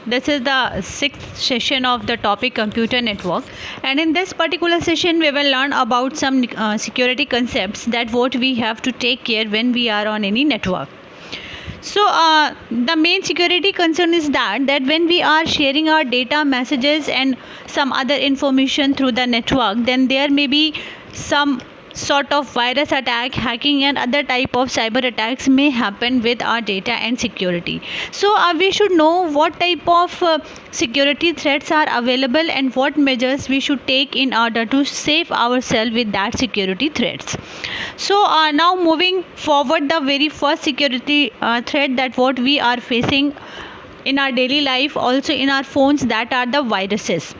This is the sixth session of the topic computer network, and in this particular session, we will learn about some security concepts that what we have to take care when we are on any network. The main security concern is that when we are sharing our data, messages, and some other information through the network, then there may be some sort of virus attack, hacking, and other type of cyber attacks may happen with our data and security. We should know what type of security threats are available and what measures we should take in order to save ourselves with that security threats. Now moving forward, the very first security threat that what we are facing in our daily life, also in our phones, that are the viruses.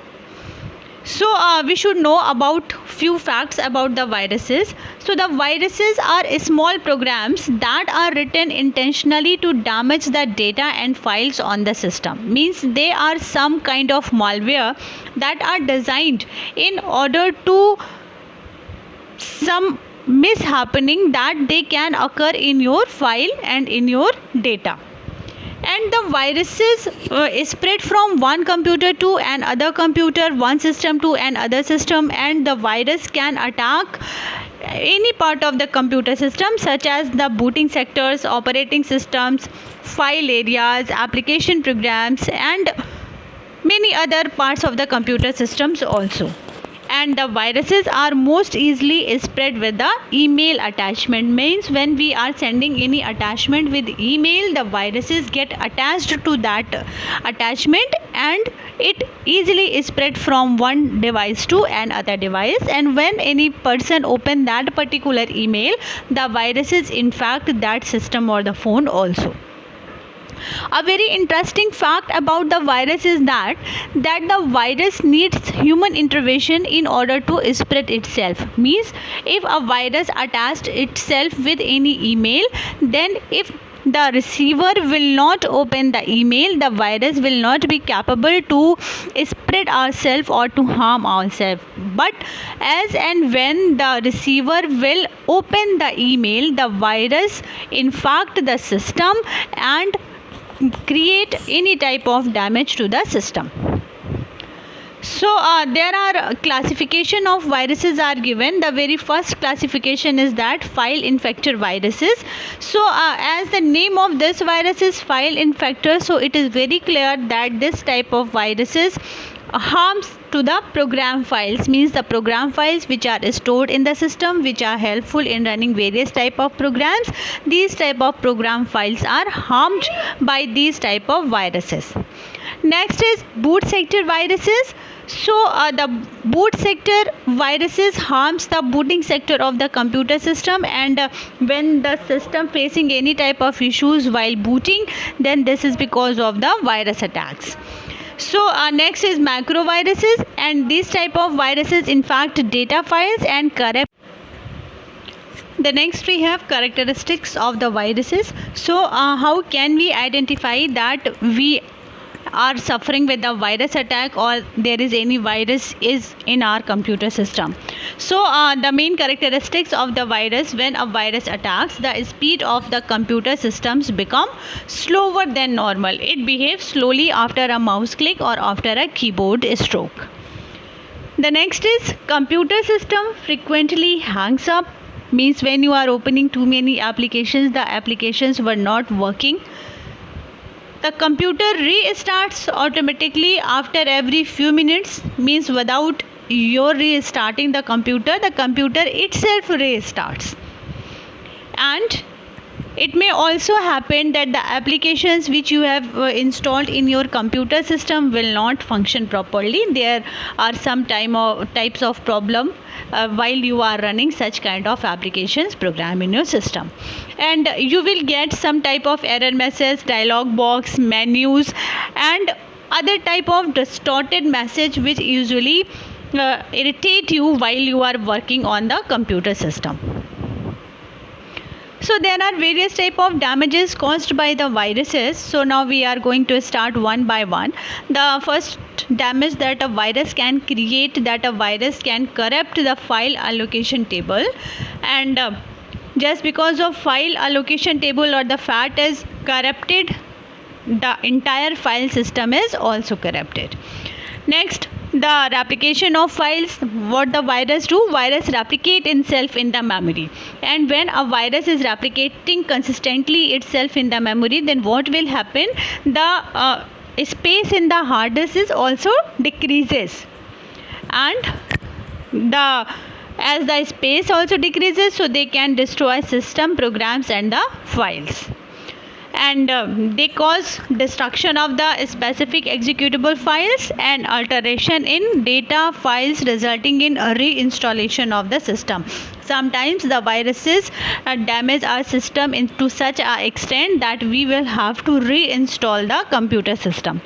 We should know about few facts about the viruses. So the viruses are small programs that are written intentionally to damage the data and files on the system. Means they are some kind of malware that are designed in order to some mishappening that they can occur in your file and in your data. And the viruses spread from one computer to another computer, one system to another system, and the virus can attack any part of the computer system, such as the booting sectors, operating systems, file areas, application programs, and many other parts of the computer systems also. And the viruses are most easily spread with the email attachment. Means when we are sending any attachment with email, the viruses get attached to that attachment and it easily spread from one device to another device. And when any person open that particular email, the viruses infect that system or the phone also. A very interesting fact about the virus is that the virus needs human intervention in order to spread itself. Means if a virus attached itself with any email, then if the receiver will not open the email, the virus will not be capable to spread ourselves or to harm ourselves. But as and when the receiver will open the email, the virus infect the system and create any type of damage to the system. There are classification of viruses are given. The very first classification is that file infector viruses. As the name of this virus is file infector, so it is very clear that this type of viruses harms to the program files. Means the program files which are stored in the system, which are helpful in running various type of programs, these type of program files are harmed by these type of viruses. Next is boot sector viruses. The boot sector viruses harms the booting sector of the computer system, and when the system facing any type of issues while booting, then this is because of the virus attacks. Next is macro viruses, and these type of viruses infect data files and corrupt. The next we have characteristics of the viruses. How can we identify that we are suffering with a virus attack or there is any virus is in our computer system? The main characteristics of the virus: when a virus attacks, the speed of the computer systems become slower than normal. It behaves slowly after a mouse click or after a keyboard stroke. The next is computer system frequently hangs up. Means when you are opening too many applications, the applications were not working. The computer restarts automatically after every few minutes. Means without your restarting the computer itself restarts. And it may also happen that the applications which you have installed in your computer system will not function properly. There are some types of problem while you are running such kind of applications program in your system, and you will get some type of error message, dialog box, menus, and other type of distorted message which usually irritate you while you are working on the computer system. There are various type of damages caused by the viruses. Now we are going to start one by one. The first damage that a virus can create, that a virus can corrupt the file allocation table, and just because of file allocation table or the FAT is corrupted, the entire file system is also corrupted. Next, the replication of files. What the virus do? Virus replicate itself in the memory, and when a virus is replicating consistently itself in the memory, then what will happen? The space in the hard disk is also decreases, and as the space also decreases, so they can destroy system programs and the files, and they cause destruction of the specific executable files and alteration in data files, resulting in a reinstallation of the system. Sometimes the viruses damage our system to such an extent that we will have to reinstall the computer system,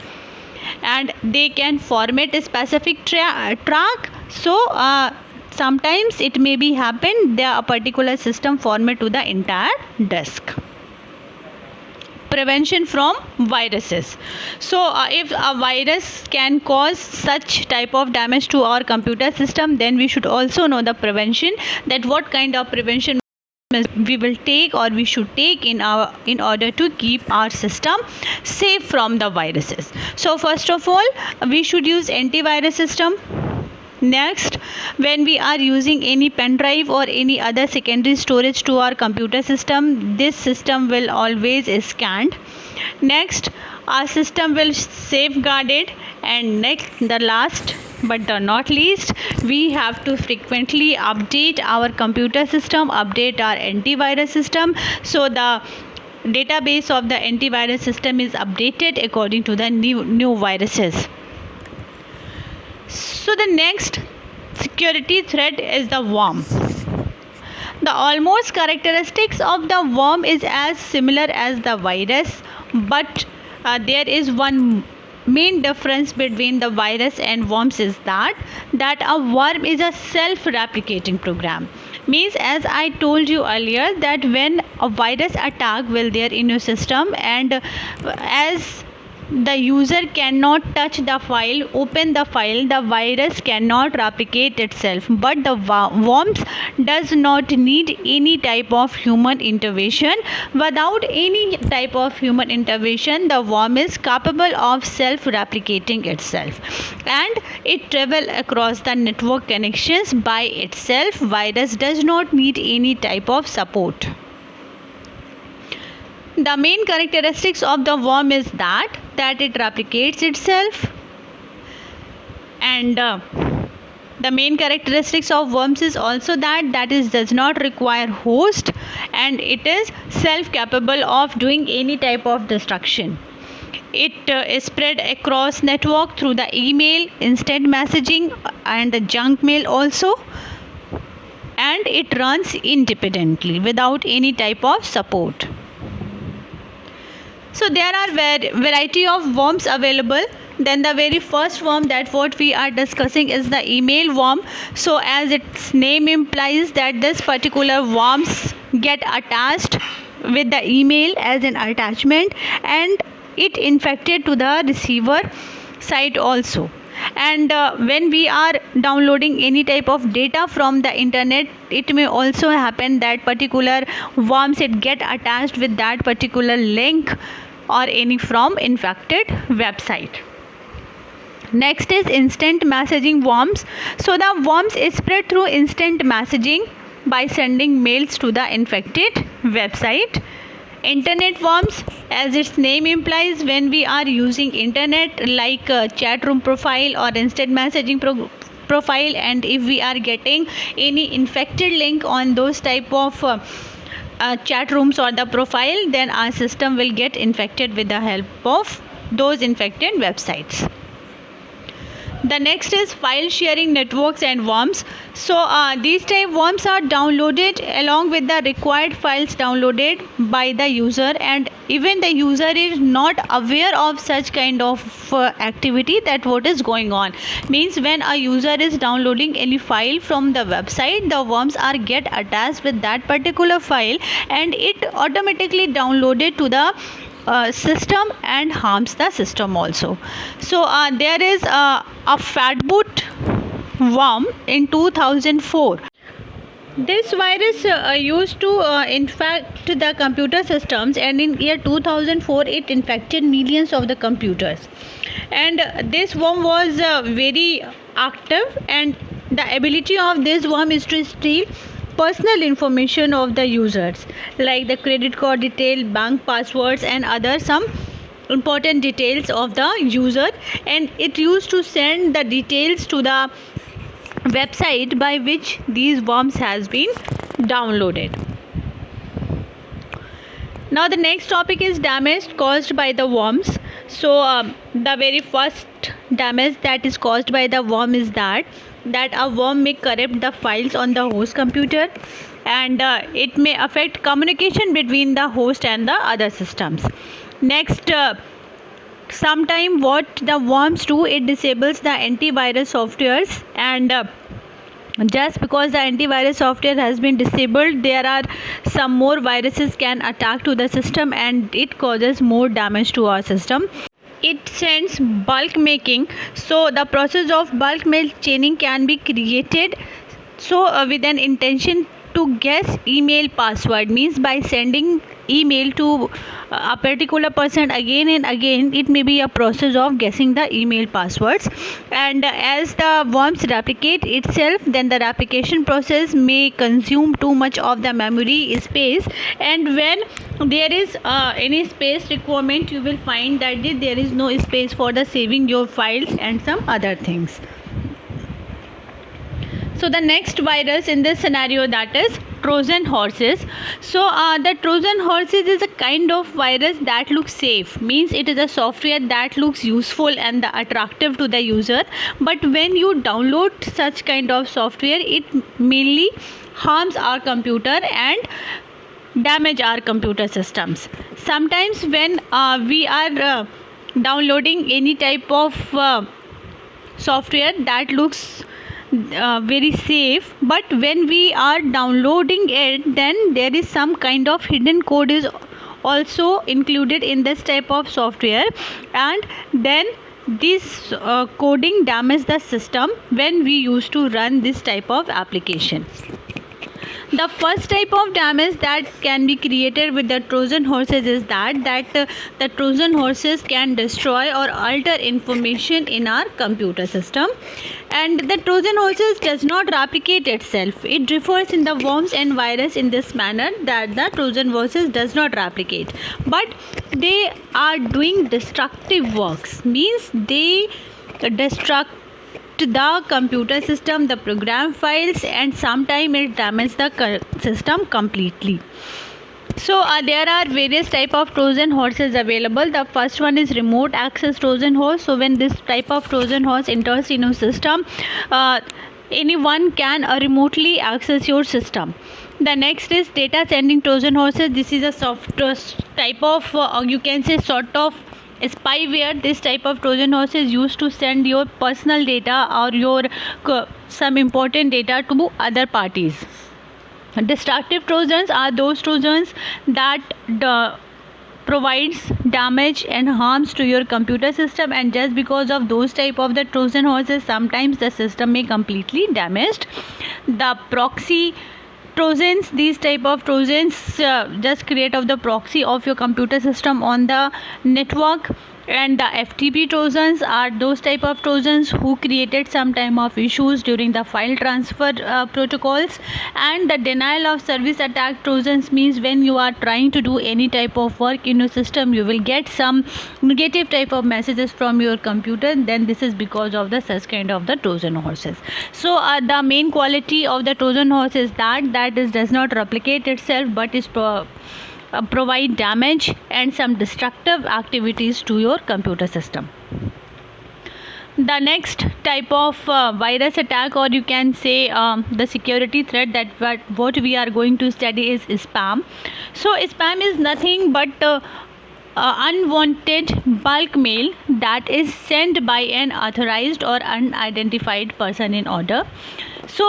and they can format a specific track. So sometimes it may be happen a particular system format to the entire disk. Prevention from viruses. So if a virus can cause such type of damage to our computer system, then we should also know the prevention, that what kind of prevention we will take or we should take in order to keep our system safe from the viruses. So first of all, we should use antivirus system. Next, when we are using any pen drive or any other secondary storage to our computer system, this system will always scanned. Next, our system will safeguarded. And next, the last but not least, we have to frequently update our computer system, update our antivirus system, so the database of the antivirus system is updated according to the new viruses. So the next security threat is the worm. The almost characteristics of the worm is as similar as the virus, but there is one main difference between the virus and worms, is that a worm is a self-replicating program. Means, as I told you earlier, that when a virus attack will there in your system, and as the user cannot touch the file, open the file, the virus cannot replicate itself. But the worms does not need any type of human intervention. Without any type of human intervention, the worm is capable of self-replicating itself, and it travels across the network connections by itself. Virus does not need any type of support. The main characteristics of the worm is that it replicates itself, and the main characteristics of worms is also that it does not require host, and it is self-capable of doing any type of destruction. It is spread across network through the email, instant messaging, and the junk mail also, and it runs independently without any type of support. So there are variety of worms available. Then the very first worm that what we are discussing is the email worm. So as its name implies, that this particular worms get attached with the email as an attachment, and it infected to the receiver side also. And when we are downloading any type of data from the internet, it may also happen that particular worms it get attached with that particular link or any from infected website. Next is instant messaging worms. So the worms is spread through instant messaging by sending mails to the infected website. Internet worms, as its name implies, when we are using internet like chat room profile or instant messaging profile, and if we are getting any infected link on those type of chat rooms or the profile, then our system will get infected with the help of those infected websites. The next is file sharing networks and worms. So these type worms are downloaded along with the required files downloaded by the user, and even the user is not aware of such kind of activity that what is going on. Means when a user is downloading any file from the website, the worms are get attached with that particular file, and it automatically downloaded to the system and harms the system also. So there is a Fatboot worm in 2004. This virus used to infect the computer systems, and in year 2004 it infected millions of the computers. And this worm was very active, and the ability of this worm is to steal personal information of the users, like the credit card detail, bank passwords, and other some important details of the user. And it used to send the details to the website by which these worms has been downloaded. Now the next topic is damage caused by the worms. So the very first damage that is caused by the worm is that a worm may corrupt the files on the host computer, and it may affect communication between the host and the other systems. Next, sometime what the worms do, it disables the antivirus softwares, and just because the antivirus software has been disabled, there are some more viruses can attack to the system, and it causes more damage to our system. It sends bulk making, so the process of bulk mail chaining can be created, so with an intention to guess email password, means by sending email to a particular person again and again, it may be a process of guessing the email passwords. And as the worms replicate itself, then the replication process may consume too much of the memory space, and when there is any space requirement, you will find that there is no space for the saving your files and some other things. So the next virus in this scenario, that is Trojan horses. So the Trojan horses is a kind of virus that looks safe, means it is a software that looks useful and attractive to the user, but when you download such kind of software, it mainly harms our computer and damage our computer systems. Sometimes when we are downloading any type of software that looks very safe, but when we are downloading it, then there is some kind of hidden code is also included in this type of software, and then this coding damages the system when we used to run this type of application. The first type of damage that can be created with the Trojan horses is that the Trojan horses can destroy or alter information in our computer system. And the Trojan horses does not replicate itself. It differs in the worms and virus in this manner that the Trojan horses does not replicate, but they are doing destructive works, means they destruct the computer system, the program files, and sometimes it damages the system completely. So there are various type of Trojan horses available. The first one is remote access Trojan horse. So when this type of Trojan horse enters in your system, anyone can remotely access your system. The next is data sending Trojan horses. This is a soft type of you can say sort of spyware. This type of Trojan horse is used to send your personal data or your some important data to other parties. Destructive Trojans are those Trojans that provides damage and harms to your computer system, and just because of those type of the Trojan horses, sometimes the system may completely damaged. The proxy Trojans, these type of Trojans just create of the proxy of your computer system on the network. And the FTP Trojans are those type of Trojans who created some time of issues during the file transfer protocols. And the denial of service attack Trojans means when you are trying to do any type of work in your system, you will get some negative type of messages from your computer. Then this is because of the such kind of the Trojan horses. So the main quality of the Trojan horse is that is does not replicate itself, but is provide damage and some destructive activities to your computer system. The next type of virus attack, or you can say the security threat that what we are going to study is spam. So spam is nothing but unwanted bulk mail that is sent by an authorized or unidentified person in order So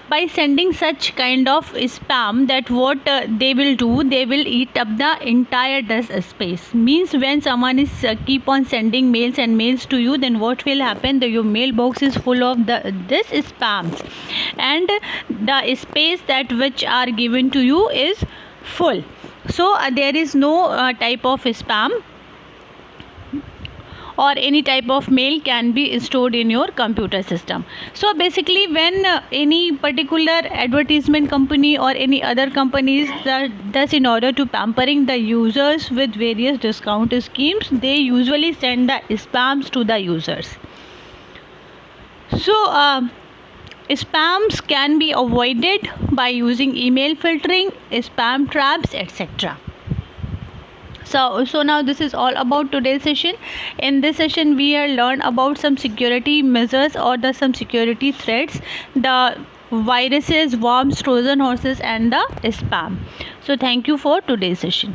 by sending such kind of spam, that what they will do, they will eat up the entire disk space. Means when someone is keep on sending mails and mails to you, then what will happen, your mailbox is full of this spams, and the space that which are given to you is full. So there is no type of spam or any type of mail can be stored in your computer system. So basically, when any particular advertisement company or any other companies thus in order to pampering the users with various discount schemes, they usually send the spams to the users. So spams can be avoided by using email filtering, spam traps, etc. So now this is all about today's session. In this session we have learned about some security measures or some security threats, the viruses, worms, Trojan horses and the spam. So thank you for today's session.